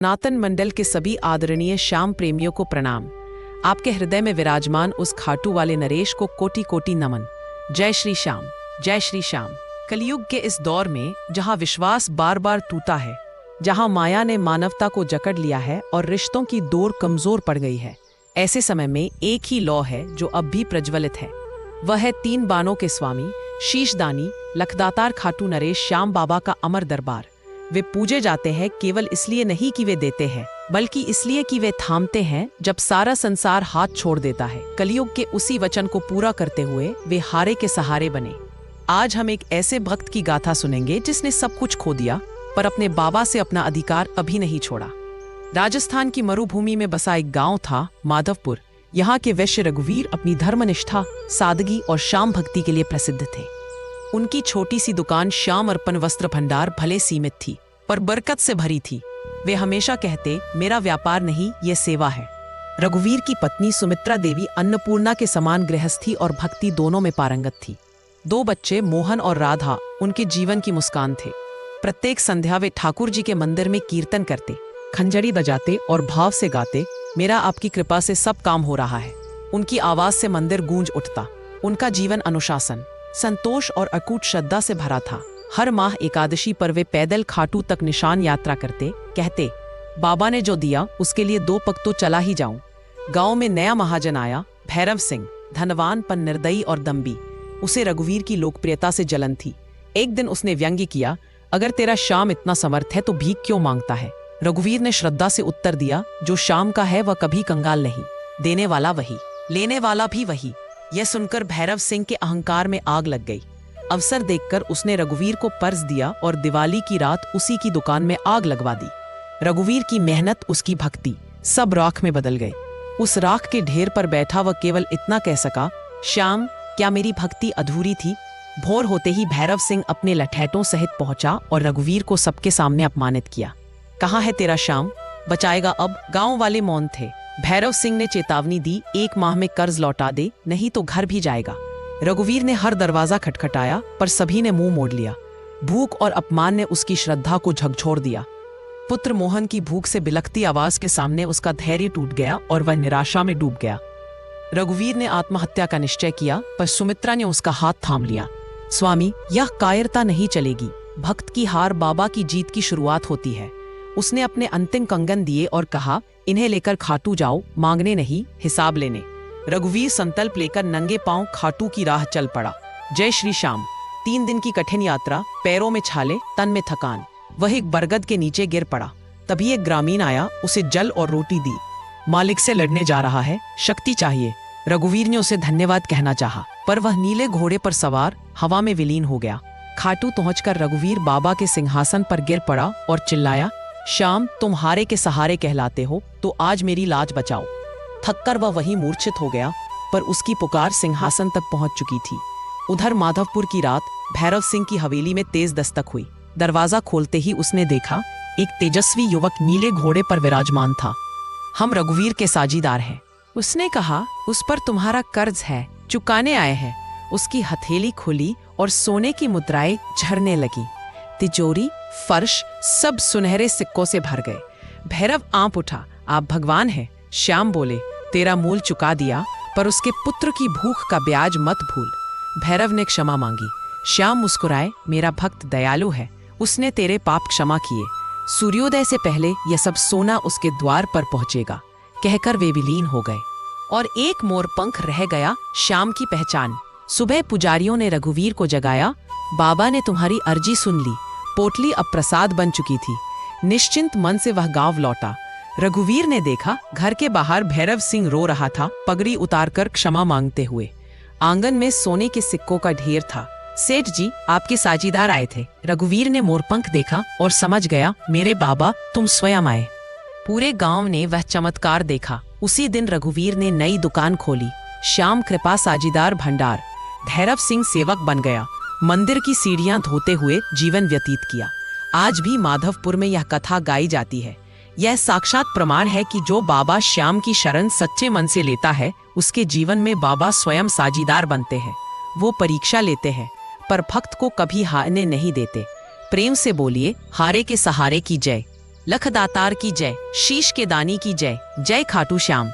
सनातन मंडल के सभी आदरणीय श्याम प्रेमियों को प्रणाम। आपके हृदय में विराजमान उस खाटू वाले नरेश को कोटि कोटि नमन। जय श्री श्याम, जय श्री श्याम। कलयुग के इस दौर में जहां विश्वास बार बार टूटा है, जहां माया ने मानवता को जकड़ लिया है और रिश्तों की डोर कमजोर पड़ गई है, ऐसे समय में एक ही लौ है जो अब भी प्रज्वलित है। वह है 3 बाणों के स्वामी, शीशदानी, लखदातार खाटू नरेश श्याम बाबा का अमर दरबार। वे पूजे जाते हैं केवल इसलिए नहीं कि वे देते हैं, बल्कि इसलिए कि वे थामते हैं जब सारा संसार हाथ छोड़ देता है। कलयुग के उसी वचन को पूरा करते हुए वे हारे के सहारे बने। आज हम एक ऐसे भक्त की गाथा सुनेंगे जिसने सब कुछ खो दिया, पर अपने बाबा से अपना अधिकार कभी नहीं छोड़ा। राजस्थान की मरुभूमि में बसा एक गांव था, माधवपुर। यहाँ के वैश्य रघुवीर अपनी धर्मनिष्ठा, सादगी और श्याम भक्ति के लिए प्रसिद्ध थे। उनकी छोटी सी दुकान श्याम अर्पण वस्त्र भंडार भले सीमित थी, पर बरकत से भरी थी। वे हमेशा कहते, मेरा व्यापार नहीं, ये सेवा है। रघुवीर की पत्नी सुमित्रा देवी अन्नपूर्णा के समान गृहस्थी और भक्ति दोनों में पारंगत थी। 2 बच्चे मोहन और राधा उनके जीवन की मुस्कान थे। प्रत्येक संध्या वे ठाकुर जी के मंदिर में कीर्तन करते, खंजरी बजाते और भाव से गाते, मेरा आपकी कृपा से सब काम हो रहा है। उनकी आवाज से मंदिर गूंज उठता। उनका जीवन अनुशासन, संतोष और अकूट श्रद्धा से भरा था। हर माह एकादशी पर वे पैदल खाटू तक निशान यात्रा करते, कहते, बाबा ने जो दिया उसके लिए 2 पग तो चला ही जाऊं। गांव में नया महाजन आया, भैरव सिंह, धनवान पर निर्दयी और दम्भी। उसे रघुवीर की लोकप्रियता से जलन थी। एक दिन उसने व्यंग्य किया, अगर तेरा श्याम इतना समर्थ है तो भीख क्यों मांगता है। रघुवीर ने श्रद्धा से उत्तर दिया, जो श्याम का है वह कभी कंगाल नहीं, देने वाला वही, लेने वाला भी वही। यह सुनकर भैरव सिंह के अहंकार में आग लग गई। अवसर देखकर उसने रघुवीर को पर्स दिया और दिवाली की रात उसी की दुकान में आग लगवा दी। रघुवीर की मेहनत, उसकी भक्ति सब राख में बदल गए। उस राख के ढेर पर बैठा वह केवल इतना कह सका, श्याम, क्या मेरी भक्ति अधूरी थी। भोर होते ही भैरव सिंह अपने लठैटों सहित पहुंचा और रघुवीर को सबके सामने अपमानित किया। कहाँ है तेरा श्याम, बचाएगा अब। गांव वाले मौन थे। भैरव सिंह ने चेतावनी दी, 1 माह में कर्ज लौटा दे, नहीं तो घर भी जाएगा। रघुवीर ने हर दरवाजा खटखटाया, पर सभी ने मुंह मोड़ लिया। भूख और अपमान ने उसकी श्रद्धा को झकझोर दिया। पुत्र मोहन की भूख से बिलखती आवाज के सामने उसका धैर्य टूट गया और वह निराशा में डूब गया। रघुवीर ने आत्महत्या का निश्चय किया, पर सुमित्रा ने उसका हाथ थाम लिया। स्वामी, यह कायरता नहीं चलेगी। भक्त की हार बाबा की जीत की शुरुआत होती है। उसने अपने अंतिम कंगन दिए और कहा, इन्हें लेकर खाटू जाओ, मांगने नहीं, हिसाब लेने। रघुवीर संकल्प लेकर नंगे पांव खाटू की राह चल पड़ा। जय श्री श्याम। 3 दिन की कठिन यात्रा, पैरों में छाले, तन में थकान। वह एक बरगद के नीचे गिर पड़ा। तभी एक ग्रामीण आया, उसे जल और रोटी दी। मालिक से लड़ने जा रहा है, शक्ति चाहिए। रघुवीर ने उसे धन्यवाद कहना चाहा, पर वह नीले घोड़े पर सवार हवा में विलीन हो गया। खाटू पहुंचकर रघुवीर बाबा के सिंहासन पर गिर पड़ा और चिल्लाया, श्याम, तुम हारे के सहारे कहलाते हो, तो आज मेरी लाज बचाओ। थककर वह वहीं मूर्छित हो गया, पर उसकी पुकार सिंहासन तक पहुंच चुकी थी। उधर माधवपुर की रात भैरव सिंह की हवेली में तेज दस्तक हुई। दरवाजा खोलते ही उसने देखा, एक तेजस्वी युवक नीले घोड़े पर विराजमान था। हम रघुवीर के साझीदार हैं। उसने कहा, उस पर तुम्हारा कर्ज है, चुकाने आए हैं। उसकी हथेली खुली और सोने की मुद्राएं झरने लगी। तिजोरी, फर्श सब सुनहरे सिक्कों से भर गए। भैरव आंप उठा, आप भगवान हैं। श्याम बोले, तेरा मूल चुका दिया, पर उसके पुत्र की भूख का ब्याज मत भूल। भैरव ने क्षमा मांगी। श्याम मुस्कुराए, मेरा भक्त दयालु है, उसने तेरे पाप क्षमा किए। सूर्योदय से पहले यह सब सोना उसके द्वार पर पहुंचेगा। कहकर वे विलीन हो गए और एक मोरपंख रह गया, श्याम की पहचान। सुबह पुजारियों ने रघुवीर को जगाया, बाबा ने तुम्हारी अर्जी सुन ली। पोटली अब प्रसाद बन चुकी थी। निश्चिंत मन से वह गांव लौटा। रघुवीर ने देखा, घर के बाहर भैरव सिंह रो रहा था, पगड़ी उतारकर क्षमा मांगते हुए। आंगन में सोने के सिक्कों का ढेर था। सेठ जी, आपके साझीदार आए थे। रघुवीर ने मोरपंख देखा और समझ गया, मेरे बाबा, तुम स्वयं आए। पूरे गांव ने वह चमत्कार देखा। उसी दिन रघुवीर ने नई दुकान खोली, श्याम कृपा साझीदार भंडार। भैरव सिंह सेवक बन गया। मंदिर की सीढ़ियां धोते हुए जीवन व्यतीत किया। आज भी माधवपुर में यह कथा गाई जाती है। यह साक्षात प्रमाण है कि जो बाबा श्याम की शरण सच्चे मन से लेता है, उसके जीवन में बाबा स्वयं साझीदार बनते हैं। वो परीक्षा लेते हैं, पर भक्त को कभी हारने नहीं देते। प्रेम से बोलिए, हारे के सहारे की जय। लखदातार की जय, शीश के दानी की जय, जय खाटू श्याम।